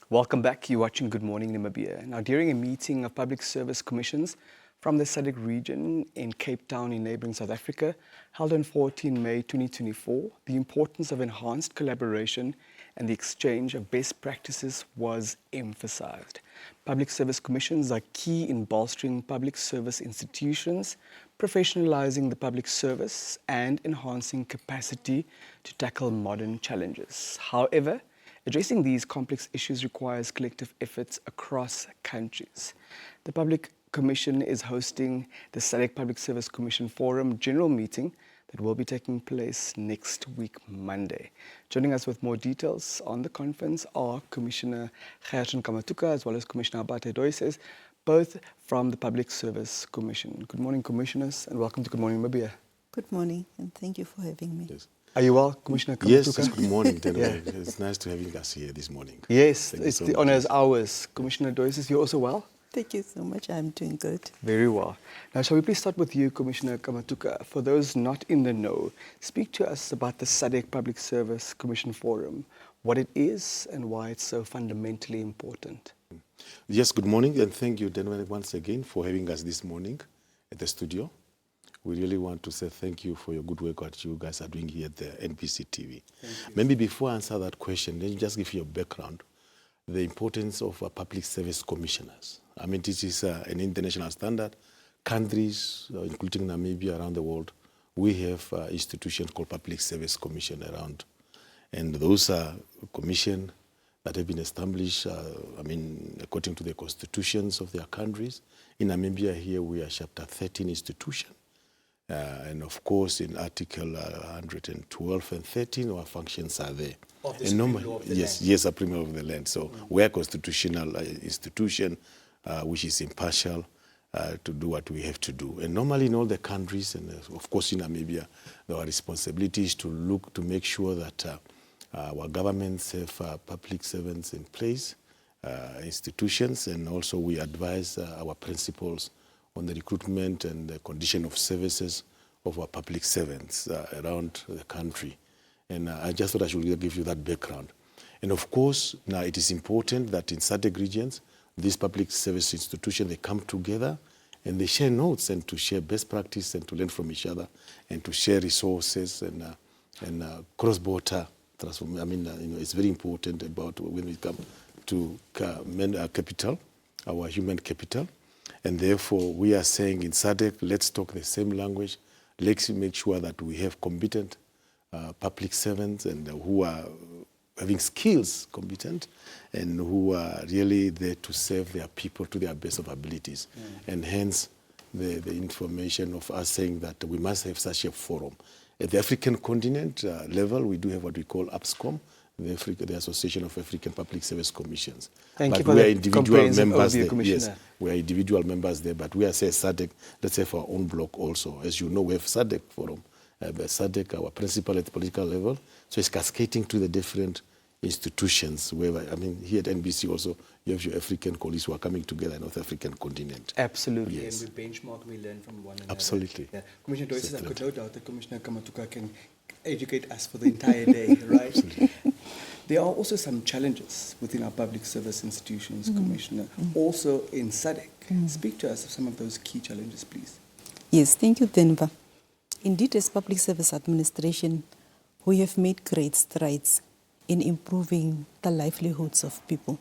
Welcome back. You're watching Good Morning Namibia. Now, during a meeting of public service commissions from the SADC region in Cape Town in neighboring South Africa, held on 14 May 2024, the importance of enhanced collaboration and the exchange of best practices was emphasized. Public service commissions are key in bolstering public service institutions, professionalizing the public service, and enhancing capacity to tackle modern challenges. However, addressing these complex issues requires collective efforts across countries. The Public Commission is hosting the SADC Public Service Commission Forum General Meeting that will be taking place next week, Monday. Joining us with more details on the conference are Commissioner Gerson Kamatuka as well as Commissioner Habate Doeses, both from the Public Service Commission. Good morning, Commissioners, and welcome to Good Morning Namibia. Good morning, and thank you for having me. Yes. Are you well, Commissioner Kamatuka? Yes, good morning. Yeah. It's nice to having us here this morning. Yes, Thank you it's so the much. honor is ours. Commissioner Doeses, you're also well? Thank you so much. I'm doing good. Very well. Now, shall we please start with you, Commissioner Kamatuka? For those not in the know, speak to us about the SADC Public Service Commission Forum, what it is and why it's so fundamentally important. Yes, good morning, and thank you, Denver, once again for having us this morning at the studio. We really want to say thank you for your good work that you guys are doing here at the NBC TV. Maybe before I answer that question, let me just give you a background, the importance of public service commissioners. I mean, this is an international standard. Countries, including Namibia, around the world, we have institutions called Public Service Commission around. And those are commissions that have been established, according to the constitutions of their countries. In Namibia here, we are chapter 13 institution. And of course, in Article 112 and 13, our functions are there. Of the Supreme Law of the land. Yes, a premier of the land. So we are a constitutional institution which is impartial to do what we have to do. And normally in all the countries, and of course in Namibia, our responsibility is to look to make sure that our governments have public servants in place, institutions, and also we advise our principals on the recruitment and the condition of services of our public servants around the country. And I just thought I should give you that background. And of course, now it is important that in SADC regions, these public service institutions, they come together and they share notes and to share best practice and to learn from each other and to share resources and cross-border transformation. It's very important about when we come to capital, our human capital. And therefore, we are saying in SADC, let's talk the same language. Let's make sure that we have competent public servants and who are having skills, competent, and who are really there to serve their people to their best of abilities. And hence, the information of us saying that we must have such a forum. At the African continent level, we do have what we call APSCOM, the Association of African Public Service Commissions. Thank you but for we are the individual comprehensive members overview, there. Commissioner. Yes, we are individual members there, but we are say SADC, let's have our own block also. As you know, we have SADC forum. SADC, our principal at the political level, so it's cascading to the different institutions. Here at NBC also, you have your African colleagues who are coming together in North African continent. Absolutely, Yes. and we benchmark and we learn from one another. Absolutely. Yeah. Commissioner Doeses, I could no doubt that Commissioner Kamatuka can educate us for the entire day, right? Absolutely. There are also some challenges within our public service institutions, Commissioner, also in SADC. Speak to us of some of those key challenges, please. Yes, thank you, Denver. Indeed, as Public Service Administration, we have made great strides in improving the livelihoods of people.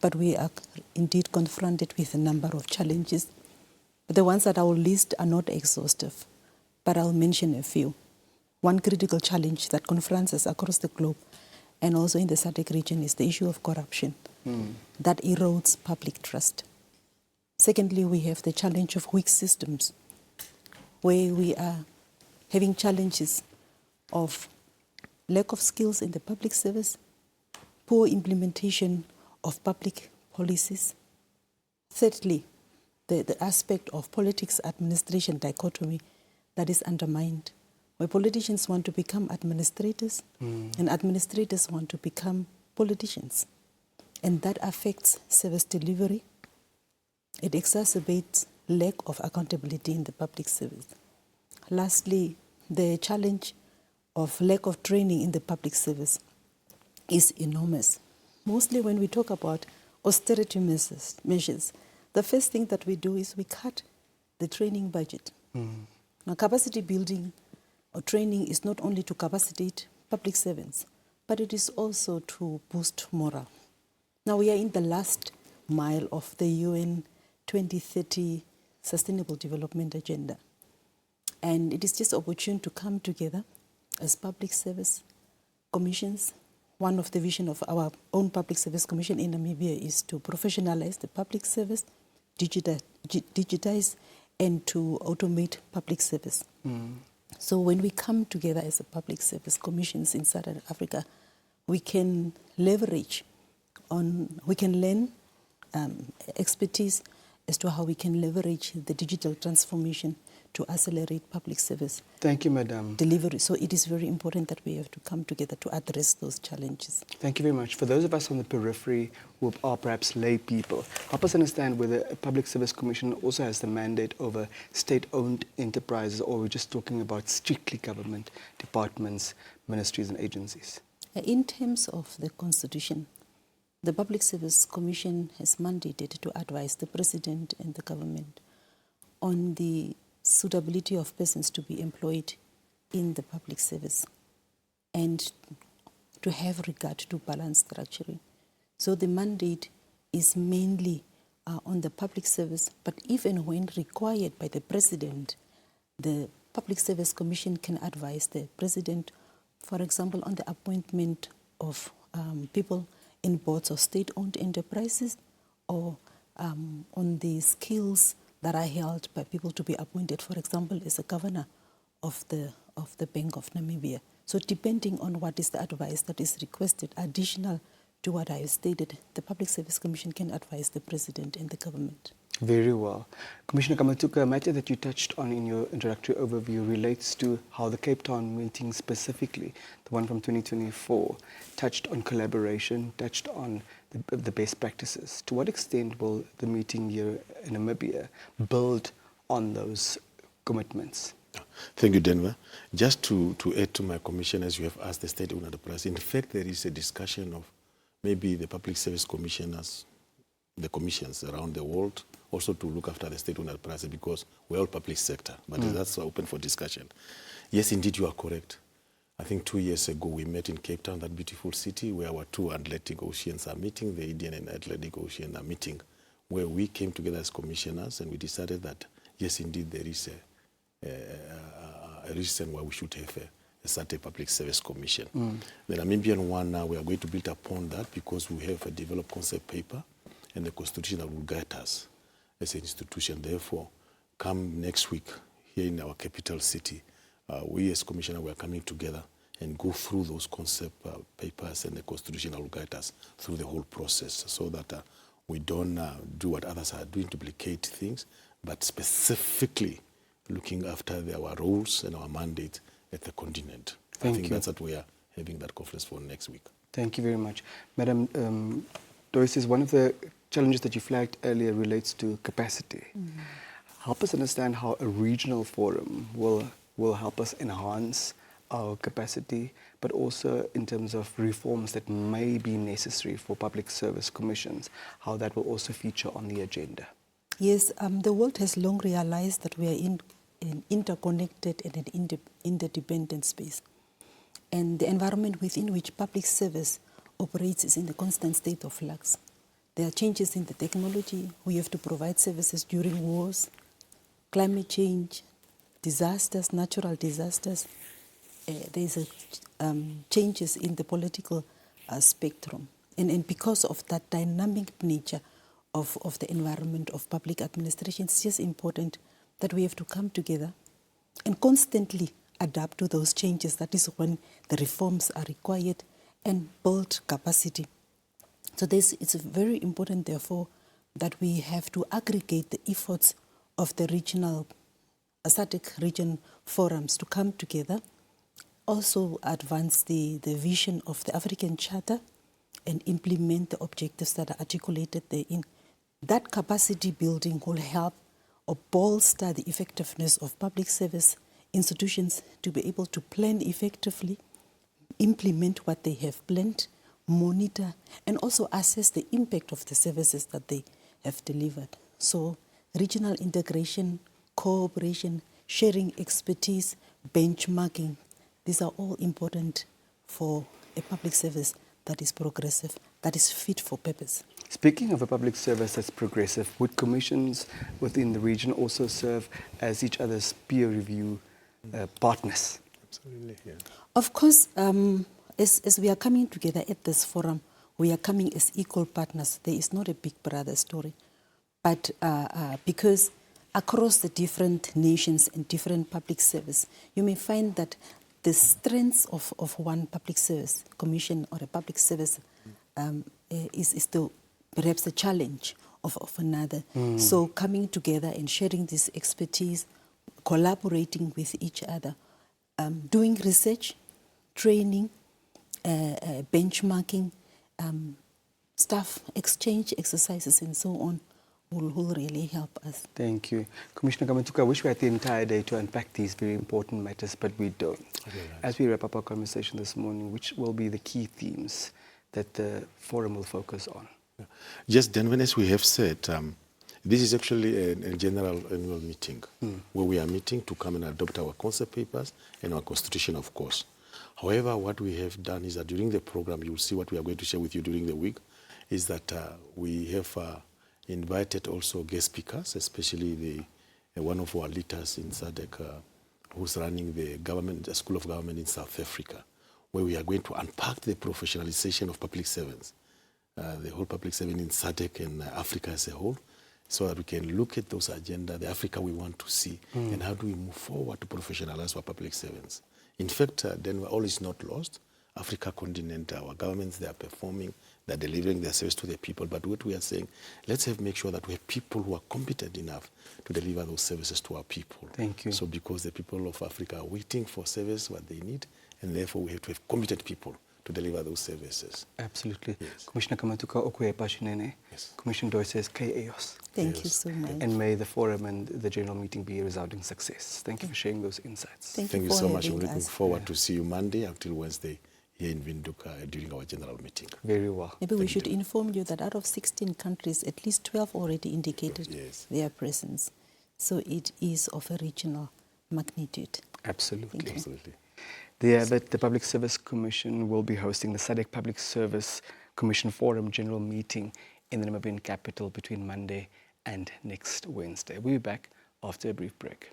But we are indeed confronted with a number of challenges. The ones that I will list are not exhaustive, but I'll mention a few. One critical challenge that confronts us across the globe and also in the SADC region is the issue of corruption that erodes public trust. Secondly, we have the challenge of weak systems, where we are having challenges of lack of skills in the public service, poor implementation of public policies. Thirdly, the aspect of politics administration dichotomy that is undermined, where politicians want to become administrators and administrators want to become politicians. And that affects service delivery. It exacerbates lack of accountability in the public service. Lastly, the challenge of lack of training in the public service is enormous. Mostly when we talk about austerity measures, the first thing that we do is we cut the training budget. Now, capacity building or training is not only to capacitate public servants, but it is also to boost morale. Now, we are in the last mile of the UN 2030 Sustainable Development Agenda. And it is just opportune to come together as public service commissions. One of the vision of our own public service commission in Namibia is to professionalize the public service, digitize, and to automate public service. So when we come together as a public service commissions in Southern Africa, we can leverage on, we can learn expertise as to how we can leverage the digital transformation to accelerate public service. Thank you, Madam. Delivery. So it is very important that we have to come together to address those challenges. Thank you very much. For those of us on the periphery who are perhaps lay people, help us understand whether a public service commission also has the mandate over state-owned enterprises, or we're just talking about strictly government departments, ministries and agencies. In terms of the Constitution, the Public Service Commission has mandated to advise the President and the government on the suitability of persons to be employed in the public service and to have regard to balanced structuring. So the mandate is mainly on the public service, but even when required by the President, the Public Service Commission can advise the President, for example, on the appointment of people in boards of state-owned enterprises, or on the skills that are held by people to be appointed, for example, as a governor of the Bank of Namibia. So depending on what is the advice that is requested, additional to what I have stated, the Public Service Commission can advise the President and the government. Very well. Commissioner Kamatuka, a matter that you touched on in your introductory overview relates to how the Cape Town meeting specifically, the one from 2024, touched on collaboration, touched on the best practices. To what extent will the meeting here in Namibia build on those commitments? Thank you, Denver. Just to add to my commission, as you have asked the state-owned enterprise, in fact, there is a discussion of maybe the public service commissioners, the commissions around the world, also to look after the state-owned enterprise, because we're all public sector, but that's open for discussion. Yes, indeed, you are correct. I think 2 years ago, we met in Cape Town, that beautiful city where our two Atlantic Oceans are meeting, the Indian and Atlantic Ocean are meeting, where we came together as commissioners and we decided that, yes, indeed, there is a reason why we should have a certain public service commission. The Namibian one now, we are going to build upon that because we have a developed concept paper and the constitution that will guide us as an institution. Therefore, come next week here in our capital city, we as commissioner, we are coming together and go through those concept papers and the constitution that will guide us through the whole process, so that we don't do what others are doing, duplicate things, but specifically looking after our roles and our mandate at the continent. I think that's what we are having that conference for next week. Thank you very much. Madam Doeses, one of the challenges that you flagged earlier relates to capacity. Help us understand how a regional forum will help us enhance our capacity, but also in terms of reforms that may be necessary for public service commissions, how that will also feature on the agenda. Yes, the world has long realized that we are in an interconnected and an interdependent space. And the environment within which public service operates is in the constant state of flux. There are changes in the technology. We have to provide services during wars, climate change, disasters, natural disasters. There's changes in the political spectrum. And because of that dynamic nature of the environment of public administration, it's just important that we have to come together and constantly adapt to those changes. That is when the reforms are required, and build capacity. So it's very important, therefore, that we have to aggregate the efforts of the regional SADC region forums to come together, also advance the vision of the African Charter and implement the objectives that are articulated therein. That capacity building will help or bolster the effectiveness of public service institutions to be able to plan effectively, implement what they have planned, monitor, and also assess the impact of the services that they have delivered. So regional integration, cooperation, sharing expertise, benchmarking, these are all important for a public service that is progressive, that is fit for purpose. Speaking of a public service that's progressive, would commissions within the region also serve as each other's peer review partners? Absolutely, yeah. Of course, as we are coming together at this forum, we are coming as equal partners. There is not a big brother story. But because across the different nations and different public service, you may find that the strengths of one public service commission or a public service is the, perhaps the challenge of another. So coming together and sharing this expertise, collaborating with each other, doing research, training, benchmarking, staff exchange exercises and so on will really help us. Thank you. Commissioner Kamatuka, I wish we had the entire day to unpack these very important matters, but we don't. As we wrap up our conversation this morning, which will be the key themes that the forum will focus on? Just then, as we have said, this is actually a general annual meeting where we are meeting to come and adopt our concept papers and our constitution, of course. However, what we have done is that during the program, you will see what we are going to share with you during the week, is that we have invited also guest speakers, especially one of our leaders in SADC who's running the School of Government in South Africa, where we are going to unpack the professionalization of public servants, the whole public servant in SADC and Africa as a whole, so that we can look at those agenda, the Africa we want to see, and how do we move forward to professionalize our public servants. In fact, then all is not lost. Africa continent, our governments, they are performing, they're delivering their service to the people. But what we are saying, let's make sure that we have people who are competent enough to deliver those services to our people. Thank you. So because the people of Africa are waiting for service, what they need, and therefore we have to have competent people to deliver those services. Absolutely. Yes. Commissioner Kamatuka, Okwe Pashinene. Yes. Commissioner Doeses, KAOS. Thank you so much. And may the forum and the general meeting be a resounding success. Thank you for sharing those insights. Thank Thank you you for so much. having We're looking us. forward to see you Monday until Wednesday here in Windhoek during our general meeting. Very well. Maybe we should inform you that out of 16 countries, at least 12 already indicated Yes. their presence. So it is of a regional magnitude. Absolutely. Thank you. Absolutely. The Public Service Commission will be hosting the SADC Public Service Commission Forum General Meeting in the Namibian capital between Monday and next Wednesday. We'll be back after a brief break.